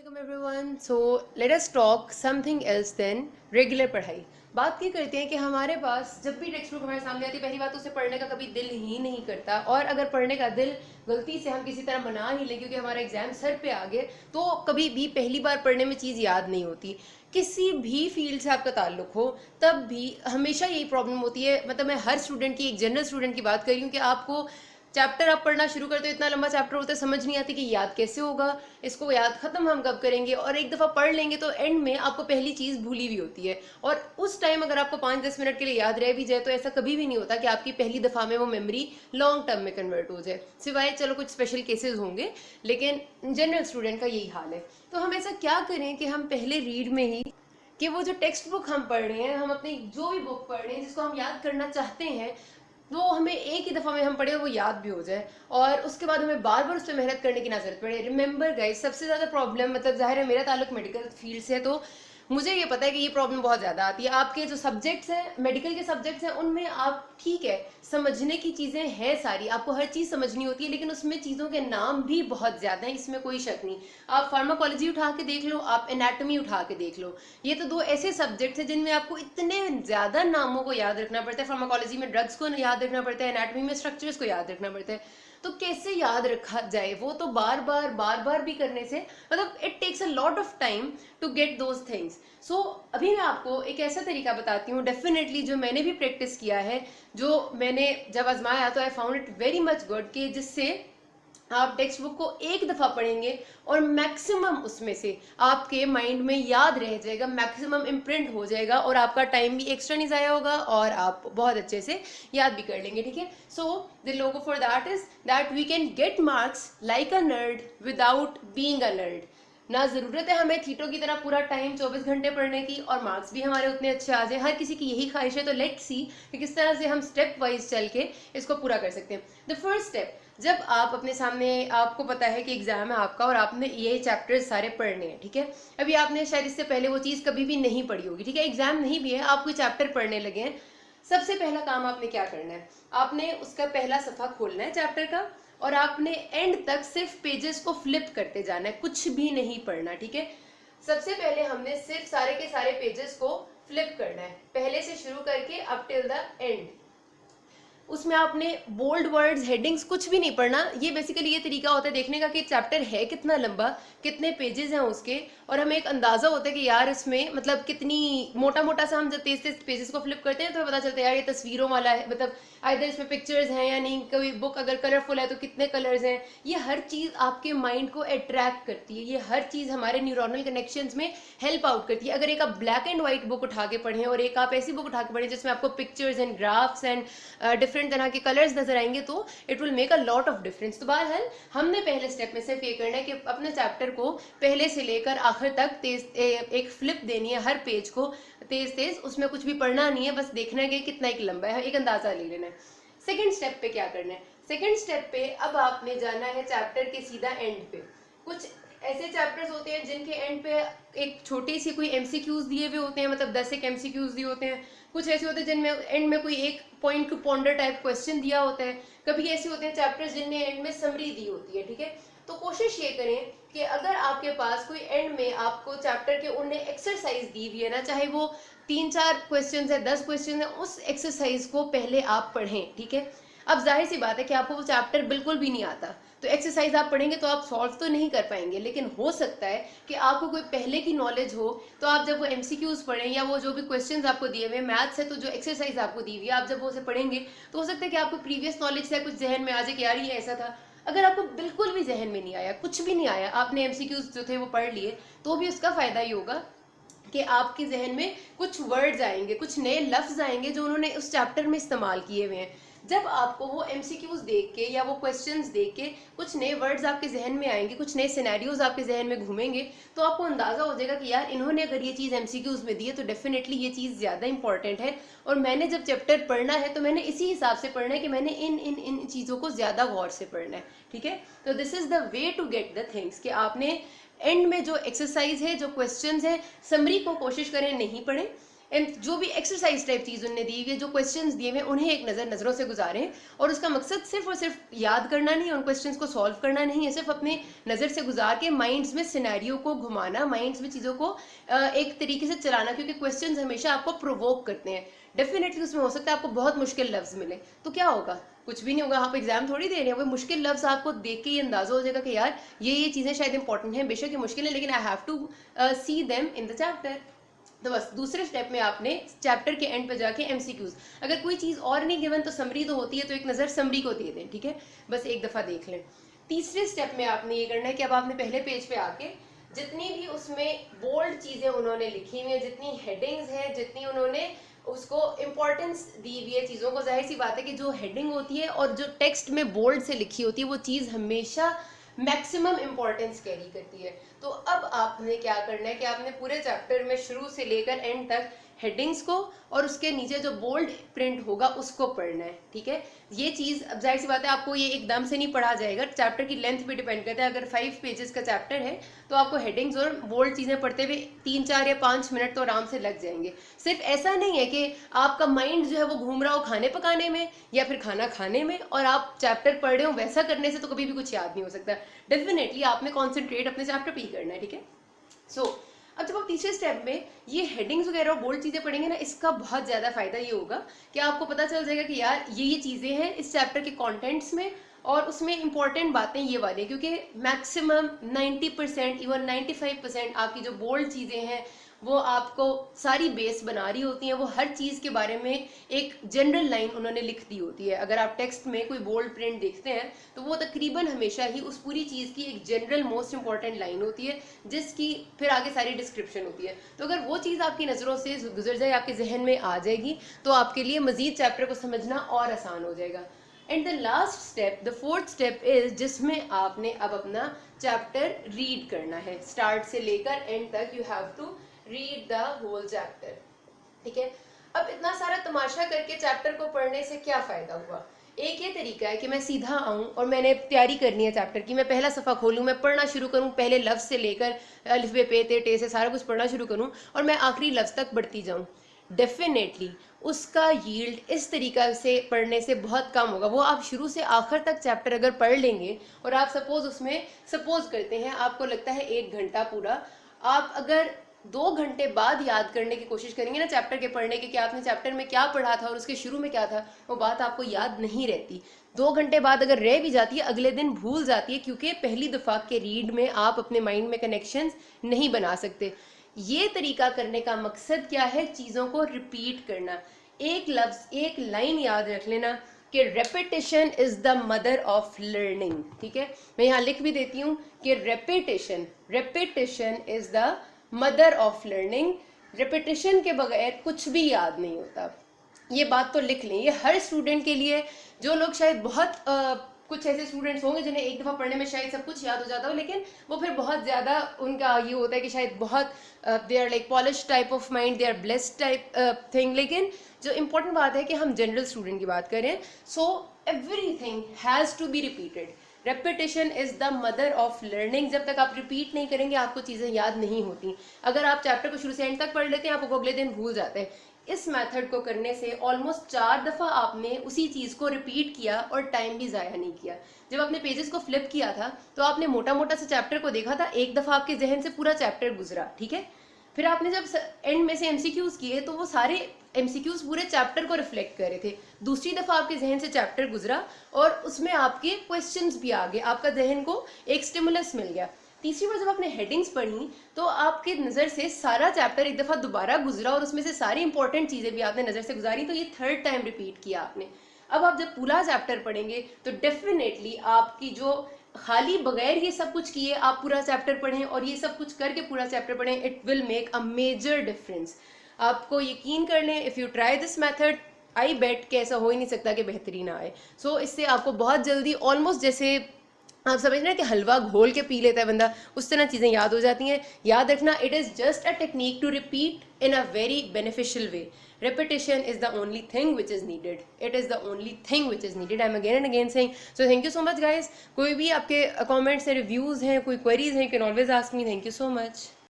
Assalamualaikum everyone. So let us talk something else than regular पढ़ाई. बात ये करते हैं कि हमारे पास जब भी टेक्स्ट बुक हमारे सामने आती है, पहली बात तो उसे पढ़ने का कभी दिल ही नहीं करता, और अगर पढ़ने का दिल गलती से हम किसी तरह बना ही लें क्योंकि हमारा एग्जाम सर पे आ गए, तो कभी भी पहली बार पढ़ने में चीज़ याद नहीं होती. किसी भी फील्ड से आपका ताल्लुक हो, तब भी हमेशा यही प्रॉब्लम होती है. मतलब मैं हर स्टूडेंट की, एक जनरल स्टूडेंट की बात कर रही हूँ कि आपको चैप्टर आप पढ़ना शुरू करते हो, इतना लंबा चैप्टर होता है, समझ नहीं आती कि याद कैसे होगा, इसको याद खत्म हम कब करेंगे, और एक दफ़ा पढ़ लेंगे तो एंड में आपको पहली चीज़ भूली हुई होती है. और उस टाइम अगर आपको 5-10 मिनट के लिए याद रह भी जाए तो ऐसा कभी भी नहीं होता कि आपकी पहली दफ़ा में वो मेमोरी लॉन्ग टर्म में कन्वर्ट हो जाए, सिवाय चलो कुछ स्पेशल केसेस होंगे, लेकिन जनरल स्टूडेंट का यही हाल है. तो हम ऐसा क्या करें कि हम पहले रीड में ही कि वो जो टेक्स्ट बुक हम पढ़ रहे हैं, हम अपनी जो भी बुक पढ़ रहे हैं जिसको हम याद करना चाहते हैं, वो हमें एक ही दफ़ा में हम पढ़े और वो याद भी हो जाए, और उसके बाद हमें बार बार उस पर मेहनत करने की ना जरूरत पड़े. रिमेंबर गाइस, सबसे ज़्यादा प्रॉब्लम, मतलब जाहिर है मेरा ताल्लुक मेडिकल फील्ड से है, तो मुझे ये पता है कि ये प्रॉब्लम बहुत ज़्यादा आती है. आपके जो सब्जेक्ट्स हैं, मेडिकल के सब्जेक्ट्स हैं, उनमें आप ठीक है, समझने की चीज़ें हैं सारी, आपको हर चीज़ समझनी होती है, लेकिन उसमें चीज़ों के नाम भी बहुत ज़्यादा हैं, इसमें कोई शक नहीं. आप फार्माकोलॉजी उठा के देख लो, आप एनाटॉमी उठा के देख लो, ये तो दो ऐसे सब्जेक्ट्स हैं जिनमें आपको इतने ज़्यादा नामों को याद रखना पड़ता है. फार्माकोलॉजी में ड्रग्स को याद रखना पड़ता है, एनाटॉमी में स्ट्रक्चर्स को याद रखना पड़ता है. तो कैसे याद रखा जाए, वो तो बार बार भी करने से, मतलब it takes a lot of time to get those things. So अभी मैं आपको एक ऐसा तरीका बताती हूँ, डेफिनेटली जो मैंने भी प्रैक्टिस किया है, जो मैंने जब आजमाया तो I found it very much good, कि जिससे आप टेक्स्ट बुक को एक दफ़ा पढ़ेंगे और मैक्सिमम उसमें से आपके माइंड में याद रह जाएगा, मैक्सिमम इम्प्रिंट हो जाएगा, और आपका टाइम भी एक्स्ट्रा नहीं ज़ाया होगा, और आप बहुत अच्छे से याद भी कर लेंगे. ठीक है. So the logo for that is that we can get marks like a nerd without being a nerd. ना ज़रूरत है हमें थीटो की तरह पूरा टाइम 24 घंटे पढ़ने की, और मार्क्स भी हमारे उतने अच्छे आ जाए. हर किसी की यही ख्वाहिश है. तो लेट्स सी कि किस तरह से हम स्टेप वाइज चल के इसको पूरा कर सकते हैं. द फर्स्ट स्टेप, जब आप अपने सामने, आपको पता है कि एग्जाम है आपका और आपने ये चैप्टर्स सारे पढ़ने हैं, ठीक है. अभी आपने शायद इससे पहले वो चीज़ कभी भी नहीं पढ़ी होगी, ठीक है, एग्जाम नहीं भी है, आप कोई चैप्टर पढ़ने लगे हैं. सबसे पहला काम आपने क्या करना है, आपने उसका पहला सफ़ा खोलना है चैप्टर का, और आपने एंड तक सिर्फ पेजेस को फ्लिप करते जाना है, कुछ भी नहीं पढ़ना. ठीक है. सबसे पहले हमने सिर्फ सारे के सारे पेजेस को फ्लिप करना है, पहले से शुरू करके अप टिल द एंड. उसमें आपने बोल्ड वर्ड्स, हेडिंग्स कुछ भी नहीं पढ़ना. ये बेसिकली ये तरीका होता है देखने का कि चैप्टर है कितना लंबा, कितने पेजेस हैं उसके, और हमें एक अंदाजा होता है कि यार इसमें मतलब कितनी मोटा मोटा सा हम जब तेज तेज पेजेस को फ्लिप करते हैं तो पता चलता है यार ये तस्वीरों वाला है, मतलब आइदर इसमें पिक्चर्स हैं या नहीं, कोई बुक अगर कलरफुल है तो कितने कलर्स हैं. ये हर चीज़ आपके माइंड को अट्रैक्ट करती है, ये हर चीज़ हमारे न्यूरोनल कनेक्शंस में हेल्प आउट करती है. अगर एक आप ब्लैक एंड व्हाइट बुक उठा के पढ़ें और एक आप ऐसी बुक उठा के पढ़ें जिसमें आपको pictures and graphs and different तरह के कलर्स नजर आएंगे, तो it will make a lot of difference. तो बहरहाल हमने पहले स्टेप में सिर्फ ये करना है कि अपने चैप्टर को पहले से लेकर आखिर तक तेज एक फ्लिप देनी है, हर पेज को तेज तेज, उसमें कुछ भी पढ़ना नहीं है, बस देखना है कि कितना एक लंबा है, एक अंदाजा ले लेना है. सेकंड स्टेप पे क्या करना है, सेकंड स्टेप पे अब आपने जाना है चैप्टर के सीधा एंड पे. कुछ ऐसे चैप्टर्स होते हैं जिनके एंड पे एक छोटी सी कोई एमसीक्यूज दिए हुए होते हैं, मतलब 10 एक एमसीक्यूज दिए होते हैं. कुछ ऐसे होते हैं जिनमें एंड में कोई एक point two ponder type question दिया होता है. कभी ऐसे होते हैं चैप्टर्स जिनमें एंड में समरी दी होती है. ठीक है. तो कोशिश ये करें कि अगर आपके पास कोई एंड में आपको चैप्टर के उनने एक्सरसाइज दी हुई है ना, चाहे वो 3-4 क्वेश्चन है, 10 क्वेश्चन है, उस एक्सरसाइज को पहले आप पढ़ें. ठीक है. अब जाहिर सी बात है कि आपको वो चैप्टर बिल्कुल भी नहीं आता, तो एक्सरसाइज आप पढ़ेंगे तो आप सॉल्व तो नहीं कर पाएंगे, लेकिन हो सकता है कि आपको कोई पहले की नॉलेज हो, तो आप जब वो एमसीक्यूज पढ़ें या वो जो भी क्वेश्चंस आपको दिए हुए, मैथ्स है तो जो एक्सरसाइज आपको दी हुई है, आप जब वो उसे पढ़ेंगे तो हो सकता है कि आपको प्रीवियस नॉलेज से कुछ जहन में आ जाए कि यार ये ऐसा था. अगर आपको बिल्कुल भी जहन में नहीं आया, कुछ भी नहीं आया, आपने एमसीक्यूज जो थे वो पढ़ लिए, तो भी उसका फायदा ही होगा कि आपके जहन में कुछ वर्ड्स आएंगे, कुछ नए लफ्ज आएंगे जो उन्होंने उस चैप्टर में इस्तेमाल किए हुए हैं. जब आपको वो एमसीक्यूज देख के या वो क्वेश्चंस देख के कुछ नए वर्ड्स आपके जहन में आएंगे, कुछ नए सिनेरियोज आपके जहन में घूमेंगे, तो आपको अंदाजा हो जाएगा कि यार इन्होंने अगर ये चीज़ एमसीक्यूज में दी है तो डेफिनेटली ये चीज़ ज़्यादा इंपॉर्टेंट है, और मैंने जब चैप्टर पढ़ना है तो मैंने इसी हिसाब से पढ़ना है कि मैंने इन इन इन चीज़ों को ज़्यादा गौर से पढ़ना है. ठीक है. तो this is the way to get the things, कि आपने एंड में जो एक्सरसाइज है, जो क्वेश्चंस है, समरी को कोशिश करें नहीं पढ़ें. जो भी एक्सरसाइज टाइप चीज़ उन्होंने दी हुई है, जो क्वेश्चंस दिए हुए उन्हें एक नज़रों से गुजारें, और उसका मकसद सिर्फ और सिर्फ याद करना नहीं, उन क्वेश्चंस को सॉल्व करना नहीं है, सिर्फ अपने नज़र से गुजार के माइंड्स में सिनेरियो को घुमाना, माइंड्स में चीज़ों को एक तरीके से चलाना, क्योंकि क्वेश्चंस हमेशा आपको प्रोवोक करते हैं। डेफिनेटली उसमें हो सकता है आपको बहुत मुश्किल लफ्ज़ मिले, तो क्या होगा, कुछ भी नहीं होगा, आप एग्जाम थोड़ी दे रहे हैं। वो मुश्किल लफ्ज़ आपको देख के ये अंदाजा हो जाएगा कि यार ये चीज़ें शायद इंपॉर्टेंट हैं, बेशक ये मुश्किल है, लेकिन I have to see them in the chapter. तो बस दूसरे स्टेप में आपने चैप्टर के एंड पे जाके एमसीक्यूज, अगर कोई चीज़ और नहीं गिवन तो समरी तो होती है, तो एक नज़र समरी को दे दें, ठीक है, बस एक दफ़ा देख लें। तीसरे स्टेप में आपने ये करना है कि अब आपने पहले पेज पे आके जितनी भी उसमें बोल्ड चीज़ें उन्होंने लिखी हुई हैं, जितनी हेडिंग्स हैं, जितनी उन्होंने उसको इम्पोर्टेंस दी हुई है चीज़ों को, जाहिर सी बात है कि जो हेडिंग होती है और जो टेक्स्ट में बोल्ड से लिखी होती है वो चीज़ हमेशा मैक्सिमम इम्पोर्टेंस कैरी करती है। तो अब आपने क्या करना है कि आपने पूरे चैप्टर में शुरू से लेकर एंड तक हेडिंग्स को और उसके नीचे जो बोल्ड प्रिंट होगा उसको पढ़ना है, ठीक है। ये चीज़ अब जाहिर सी बात है आपको ये एकदम से नहीं पढ़ा जाएगा, चैप्टर की लेंथ पे डिपेंड करता है। अगर 5 पेजेस का चैप्टर है तो आपको हेडिंग्स और बोल्ड चीज़ें पढ़ते हुए 3, 4 या 5 मिनट तो आराम से लग जाएंगे। सिर्फ ऐसा नहीं है कि आपका माइंड जो है वो घूम रहा हो खाने पकाने में या फिर खाना खाने में और आप चैप्टर पढ़ रहे हो, वैसा करने से तो कभी भी कुछ याद नहीं हो सकता। डेफिनेटली आपने कॉन्सेंट्रेट अपने चैप्टर पे ही करना है, ठीक है। सो अब जब आप तीसरे स्टेप में ये हेडिंग्स वगैरह और बोल्ड चीज़ें पढ़ेंगे ना, इसका बहुत ज़्यादा फायदा ये होगा कि आपको पता चल जाएगा कि यार ये चीज़ें हैं इस चैप्टर के कंटेंट्स में, और उसमें इंपॉर्टेंट बातें ये वाली, क्योंकि मैक्सिमम 90% इवन 95% आपकी जो बोल्ड चीज़ें हैं वो आपको सारी बेस बना रही होती हैं। वो हर चीज़ के बारे में एक जनरल लाइन उन्होंने लिख दी होती है। अगर आप टेक्स्ट में कोई बोल्ड प्रिंट देखते हैं तो वो तकरीबन हमेशा ही उस पूरी चीज़ की एक जनरल मोस्ट इंपॉर्टेंट लाइन होती है, जिसकी फिर आगे सारी डिस्क्रिप्शन होती है। तो अगर वो चीज़ आपकी नज़रों से गुजर जाए, आपके जहन में आ जाएगी, तो आपके लिए मज़ीद चैप्टर को समझना और आसान हो जाएगा। And the last step, the fourth step is, जिसमें आपने अब अपना चैप्टर रीड करना है, स्टार्ट से लेकर एंड तक you have to read the whole chapter, ठीक है। अब इतना सारा तमाशा करके चैप्टर को पढ़ने से क्या फ़ायदा हुआ? एक ये तरीका है कि मैं सीधा आऊँ और मैंने तैयारी करनी है चैप्टर की, मैं पहला सफ़ा खोलूँ, मैं पढ़ना शुरू करूँ, पहले लफ्ज़ से लेकर अलिफ बे पे ते टे से सारा कुछ पढ़ना शुरू करूँ और मैं आखिरी लफ्ज़ तक बढ़ती जाऊँ। डेफिनेटली उसका यील्ड इस तरीका से पढ़ने से बहुत कम होगा। वो आप शुरू से आखिर तक चैप्टर अगर पढ़ लेंगे और आप सपोज करते हैं आपको लगता है 1 घंटा पूरा, आप अगर 2 घंटे बाद याद करने की कोशिश करेंगे ना चैप्टर के पढ़ने के कि आपने चैप्टर में क्या पढ़ा था और उसके शुरू में क्या था, वो बात आपको याद नहीं रहती। 2 घंटे बाद अगर रह भी जाती है, अगले दिन भूल जाती है, क्योंकि पहली दफ़ा के रीड में आप अपने माइंड में कनेक्शंस नहीं बना सकते। ये तरीका करने का मकसद क्या है? चीज़ों को रिपीट करना। एक लफ्ज़, एक लाइन याद रख लेना कि repetition is the mother of learning, ठीक है। मैं यहाँ लिख भी देती हूँ कि repetition is the mother of learning. Repetition के बगैर कुछ भी याद नहीं होता। ये बात तो लिख लें, ये हर स्टूडेंट के लिए। जो लोग शायद बहुत कुछ ऐसे स्टूडेंट्स होंगे जिन्हें एक दफ़ा पढ़ने में शायद सब कुछ याद हो जाता हो, लेकिन वो फिर बहुत ज़्यादा उनका ये होता है कि शायद बहुत they are like polish type of mind, they are blessed type thing. लेकिन जो इंपॉर्टेंट बात है कि हम जनरल स्टूडेंट की बात करें, so everything has to be repeated. Repetition is the mother of learning. जब तक आप रिपीट नहीं करेंगे आपको चीज़ें याद नहीं होती। अगर आप चैप्टर को शुरू से एंड तक पढ़ लेते हैं, आप अगले दिन भूल जाते हैं। इस मेथड को करने से ऑलमोस्ट 4 दफ़ा आपने उसी चीज़ को रिपीट किया और टाइम भी ज़ाया नहीं किया। जब आपने पेजेस को फ्लिप किया था तो आपने मोटा मोटा सा चैप्टर को देखा था, एक दफ़ा आपके जहन से पूरा चैप्टर गुजरा, ठीक है। फिर आपने जब एंड में से एमसीक्यूज किए तो वो सारे एमसीक्यूज पूरे चैप्टर को रिफ्लेक्ट कर रहे थे। दूसरी दफ़ा आपके जहन से चैप्टर गुजरा और उसमें आपके क्वेश्चंस भी आ गए, आपका जहन को एक स्टिमुलस मिल गया। तीसरी बार जब आपने हेडिंग्स पढ़ी तो आपके नज़र से सारा चैप्टर एक दफ़ा दोबारा गुजरा और उसमें से सारी इंपॉर्टेंट चीज़ें भी आपने नज़र से गुजारी, तो ये 3rd टाइम रिपीट किया आपने। अब आप जब पूरा चैप्टर पढ़ेंगे तो डेफिनेटली आपकी जो खाली बगैर ये सब कुछ किए आप पूरा चैप्टर पढ़ें और ये सब कुछ करके पूरा चैप्टर पढ़ें, it will make a major difference. आपको यकीन कर लें, if you try this method, I bet कि ऐसा हो ही नहीं सकता कि बेहतरीन आए। सो इससे आपको बहुत जल्दी, ऑलमोस्ट जैसे आप समझ रहे हैं कि हलवा घोल के पी लेता है बंदा, उस तरह चीज़ें याद हो जाती हैं। याद रखना, it is just a technique to repeat in a very beneficial way. Repetition is the only thing which is needed. It is the only thing which is needed. I'm again and again saying. So thank you so much guys. कोई भी आपके comments हैं, reviews हैं, कोई queries हैं, you can always ask me. Thank you so much.